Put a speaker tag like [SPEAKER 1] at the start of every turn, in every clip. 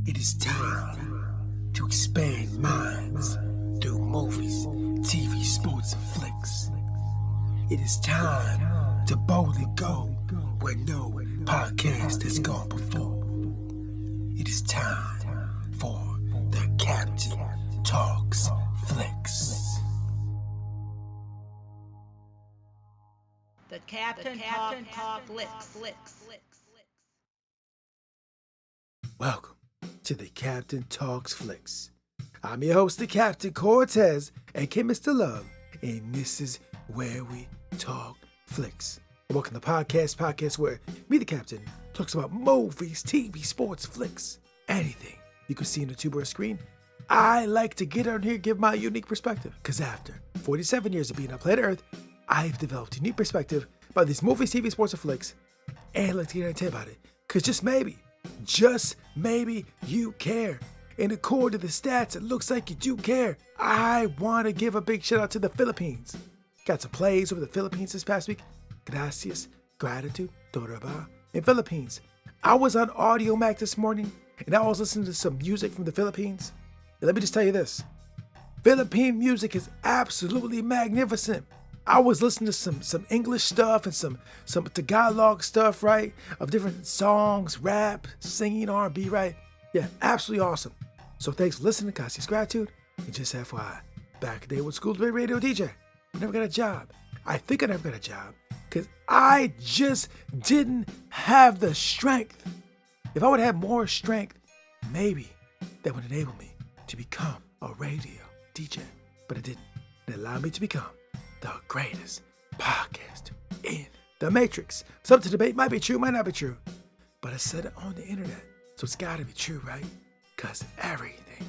[SPEAKER 1] It is time to expand minds through movies, TV, sports, and flicks. It is time to boldly go where no podcast has gone before. It is time for the Captain Talks Flicks.
[SPEAKER 2] The Captain Talk Flicks.
[SPEAKER 1] Welcome to the Captain Talks Flicks. I'm your host, the Captain Cortez, aka Mr. Love, and this is where we talk flicks. Welcome to the podcast where me, the Captain, talks about movies, TV, sports, flicks, anything you can see on the tube or screen. I like to get on here and give my unique perspective, because after 47 years of being on planet Earth, I've developed a unique perspective about these movies, TV, sports, and flicks, and I'd like to get on and tell you about it, because just maybe you care. And according to the stats, it looks like you do care. I want to give a big shout out to the Philippines. Got some plays over the Philippines this past week. Gracias, gratitude, doraba. In Philippines, I was on Audio Mac this morning, and I was listening to some music from the Philippines. And let me just tell you this. Philippine music is absolutely magnificent. I was listening to some English stuff and some Tagalog stuff, right? Of different songs, rap, singing, R&B, right? Yeah, absolutely awesome. So thanks for listening, Gracias, gratitude. And just FYI, back in the day with school to be a radio DJ, I never got a job. I think I never got a job because I just didn't have the strength. If I would have more strength, maybe that would enable me to become a radio DJ. But it didn't. It allowed me to become the greatest podcaster in the Matrix. Some to debate might be true, might not be true. But I said it on the internet, so it's gotta be true, right? Because everything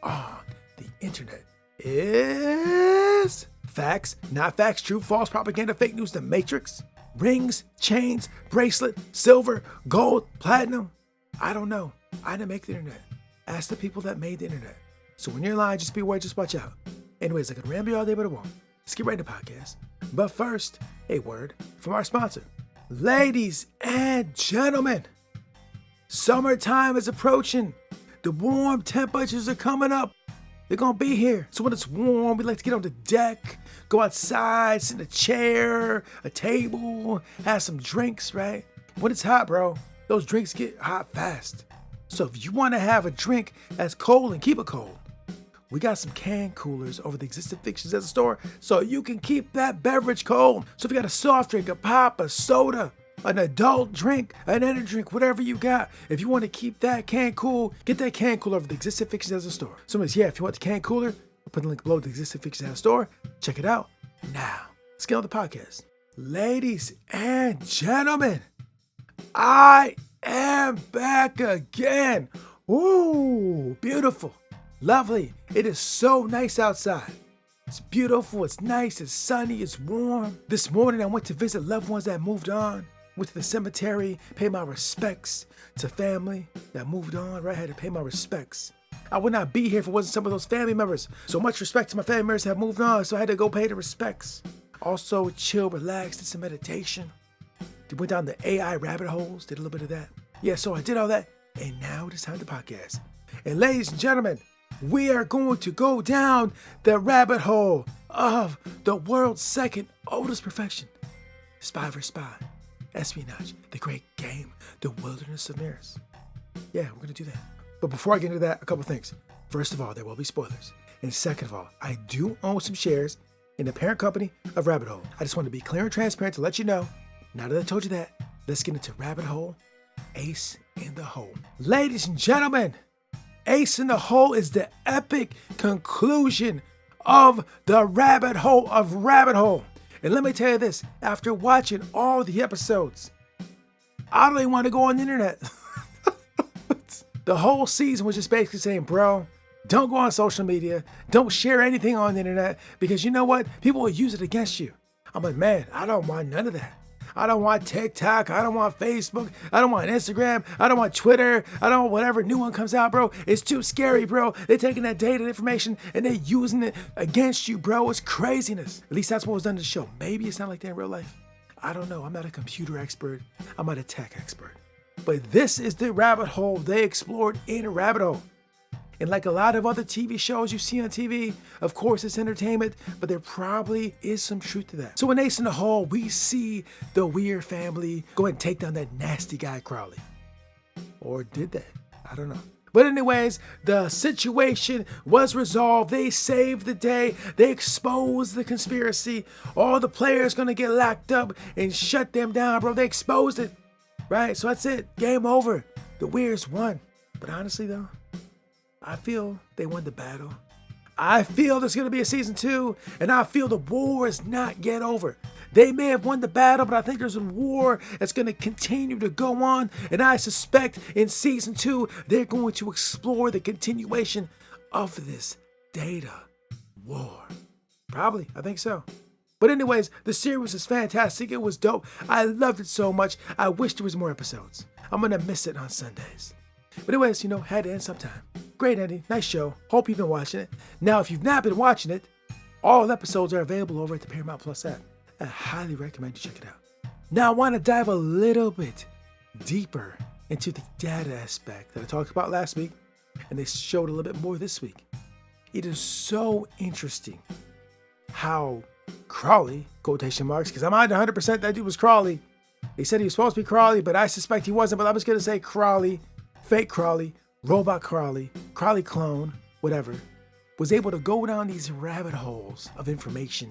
[SPEAKER 1] on the internet is facts, not facts, true, false, propaganda, fake news, the Matrix. Rings, chains, bracelet, silver, gold, platinum. I don't know. I didn't make the internet. Ask the people that made the internet. So when you're lying, just be aware, just watch out. Anyways, I could ramble all day, but I won't. Let's get right into the podcast. But first, a word from our sponsor. Ladies and gentlemen, summertime is approaching. The warm temperatures are coming up. They're gonna be here. So when it's warm, we like to get on the deck, go outside, sit in a chair, a table, have some drinks, right? When it's hot, bro, those drinks get hot fast. So if you wanna have a drink that's cold and keep it cold, we got some can coolers over the existing fixtures at the store so you can keep that beverage cold. So if you got a soft drink, a pop, a soda, an adult drink, an energy drink, whatever you got, if you want to keep that can cool, get that can cooler over the existing fixtures at the store. So if you want the can cooler, I'll put the link below the existing fixtures at the store. Check it out. Now, let's get on the podcast. Ladies and gentlemen, I am back again. Ooh, beautiful. Lovely. It is so nice outside. It's beautiful, it's nice, it's sunny, it's warm. This morning I went to visit loved ones that moved on. Went to the cemetery, paid my respects to family that moved on, right? I had to pay my respects. I would not be here if it wasn't some of those family members. So much respect to my family members that have moved on, so I had to go pay the respects. Also chill, relax, did some meditation. Went down the AI rabbit holes, did a little bit of that. Yeah, so I did all that, and now it is time to podcast. And ladies and gentlemen, we are going to go down the rabbit hole of the world's second oldest profession. Spy vs. Spy, espionage, the great game, the wilderness of mirrors. Yeah, we're going to do that. But before I get into that, a couple things. First of all, there will be spoilers. And second of all, I do own some shares in the parent company of Rabbit Hole. I just want to be clear and transparent to let you know. Now that I told you that, let's get into Rabbit Hole, Ace in the Hole. Ladies and gentlemen, Ace in the Hole is the epic conclusion of the rabbit hole of Rabbit Hole. And let me tell you this, after watching all the episodes, I don't even want to go on the internet. The whole season was just basically saying, bro, don't go on social media, don't share anything on the internet, because you know what? People will use it against you. I'm like, man, I don't want none of that. I don't want TikTok. I don't want Facebook. I don't want Instagram. I don't want Twitter. I don't want whatever new one comes out, bro. It's too scary, bro. They're taking that data and information and they're using it against you, bro. It's craziness. At least that's what was done to the show. Maybe it's not like that in real life. I don't know. I'm not a computer expert. I'm not a tech expert. But this is the rabbit hole they explored in Rabbit Hole. And like a lot of other TV shows you see on TV, of course it's entertainment, but there probably is some truth to that. So in Ace in the Hole, we see the Weir family go ahead and take down that nasty guy Crowley. Or did they? I don't know. But anyways, the situation was resolved. They saved the day. They exposed the conspiracy. All the players gonna get locked up and shut them down, bro. They exposed it, right? So that's it. Game over. The Weirs won. But honestly though, I feel they won the battle. I feel there's going to be a season 2, and I feel the war is not yet over. They may have won the battle, but I think there's a war that's going to continue to go on, and I suspect in season 2, they're going to explore the continuation of this data war. Probably, I think so. But anyways, the series is fantastic. It was dope. I loved it so much. I wish there was more episodes. I'm going to miss it on Sundays. But anyways, had to end sometime. Great ending, nice show. Hope you've been watching it. Now, if you've not been watching it, all episodes are available over at the Paramount Plus app. I highly recommend you check it out. Now, I want to dive a little bit deeper into the data aspect that I talked about last week, and they showed a little bit more this week. It is so interesting how Crowley, quotation marks, because I'm not 100% that dude was Crawley. They said he was supposed to be Crawley, but I suspect he wasn't, but I'm just going to say Crawley, fake Crawley, robot Crawley, Crawley clone, whatever, was able to go down these rabbit holes of information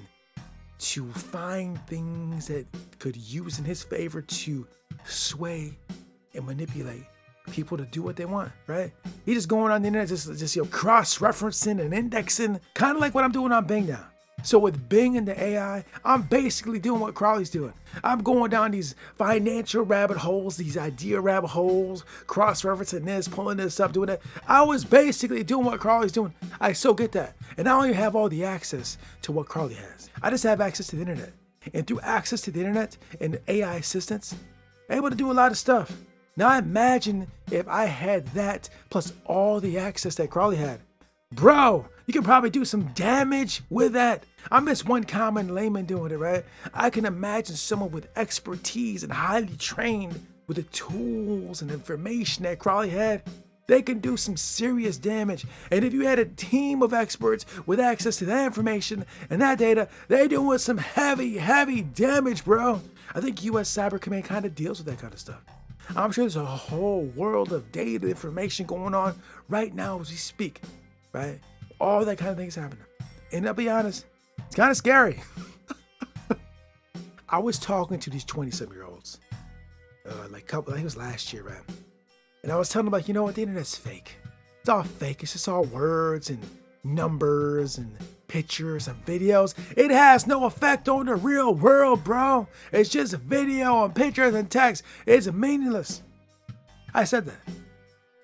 [SPEAKER 1] to find things that could use in his favor to sway and manipulate people to do what they want, right? He just going on the internet, just cross-referencing and indexing, kind of like what I'm doing on Bing now. So with Bing and the AI, I'm basically doing what Crowley's doing. I'm going down these financial rabbit holes, these idea rabbit holes, cross-referencing this, pulling this up, doing that. I was basically doing what Crowley's doing. I so get that. And I don't even have all the access to what Crowley has. I just have access to the internet. And through access to the internet and AI assistance, I'm able to do a lot of stuff. Now imagine if I had that plus all the access that Crowley had. Bro, you can probably do some damage with that. I'm just one common layman doing it, right? I can imagine someone with expertise and highly trained with the tools and information that Crowley had. They can do some serious damage. And if you had a team of experts with access to that information and that data, they're doing some heavy, heavy damage, bro. I think US Cyber Command kind of deals with that kind of stuff. I'm sure there's a whole world of data information going on right now as we speak, right? All that kind of things happening. And I'll be honest, it's kind of scary. I was talking to these 27-year-olds, I think it was last year, right? And I was telling them, like, you know what, the internet's fake. It's all fake. It's just all words and numbers and pictures and videos. It has no effect on the real world, bro. It's just video and pictures and text. It's meaningless. I said that.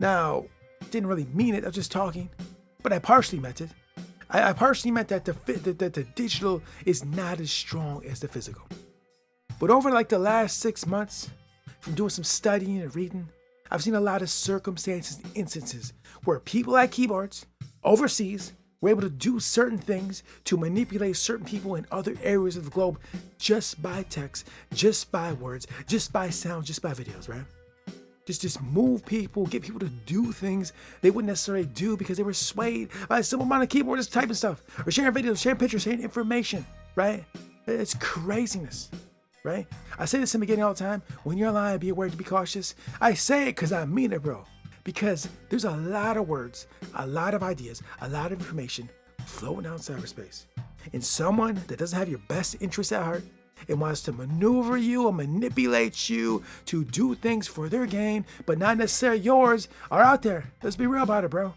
[SPEAKER 1] Now, didn't really mean it. I was just talking, but I partially meant it. I partially meant that the digital is not as strong as the physical. But over like the last 6 months, from doing some studying and reading, I've seen a lot of circumstances and instances where people at keyboards overseas were able to do certain things to manipulate certain people in other areas of the globe just by text, just by words, just by sound, just by videos, right? Just move people, get people to do things they wouldn't necessarily do because they were swayed by a simple amount of keyboard just typing stuff or sharing videos, sharing pictures, sharing information, right? It's craziness, right? I say this in the beginning all the time. When you're online, be aware to be cautious. I say it because I mean it, bro. Because there's a lot of words, a lot of ideas, a lot of information floating out in cyberspace. And someone that doesn't have your best interests at heart and wants to maneuver you or manipulate you to do things for their gain, but not necessarily yours, are out there. Let's be real about it, bro.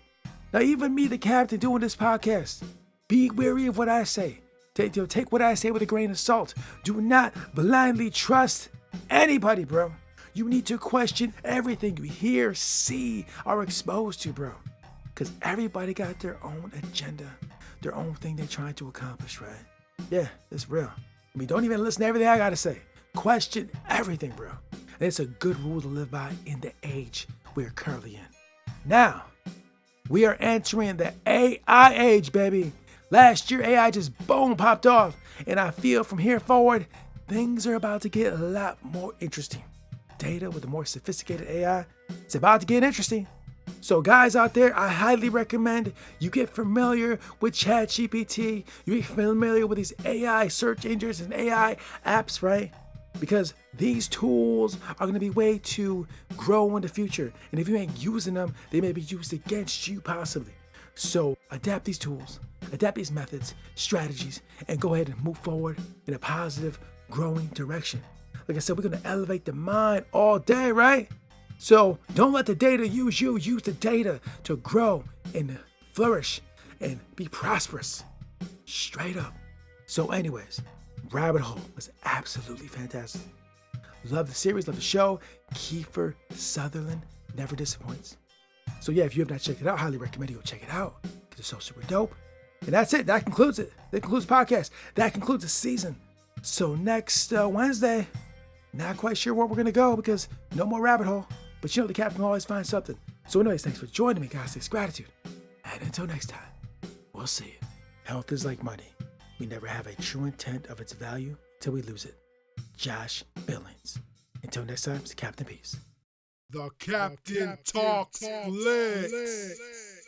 [SPEAKER 1] Now, even me, the captain, doing this podcast, be wary of what I say. Take what I say with a grain of salt. Do not blindly trust anybody, bro. You need to question everything you hear, see, or exposed to, bro. Because everybody got their own agenda, their own thing they're trying to accomplish, right? Yeah, it's real. I mean, don't even listen to everything I gotta say. Question everything, bro. And it's a good rule to live by in the age we're currently in. Now, we are entering the AI age, baby. Last year, AI just boom popped off. And I feel from here forward, things are about to get a lot more interesting. data with a more sophisticated AI, it's about to get interesting. So guys out there, I highly recommend you get familiar with ChatGPT. You get familiar with these AI search engines and AI apps, right? Because these tools are going to be way to grow in the future. And if you ain't using them, they may be used against you possibly. So adapt these tools, adapt these methods, strategies, and go ahead and move forward in a positive, growing direction. Like I said, we're going to elevate the mind all day, right? So don't let the data use you. Use the data to grow and flourish and be prosperous. Straight up. So anyways, Rabbit Hole was absolutely fantastic. Love the series, love the show. Kiefer Sutherland never disappoints. So yeah, if you have not checked it out, highly recommend you go check it out because it's so super dope. And that's it. That concludes it. That concludes the podcast. That concludes the season. So next Wednesday, not quite sure where we're going to go because no more Rabbit Hole. But you know the captain will always find something. So anyways, thanks for joining me, guys. It's gratitude. And until next time, we'll see you. Health is like money. We never have a true intent of its value till we lose it. Josh Billings. Until next time, it's Captain Peace.
[SPEAKER 3] The Captain Talks Flicks.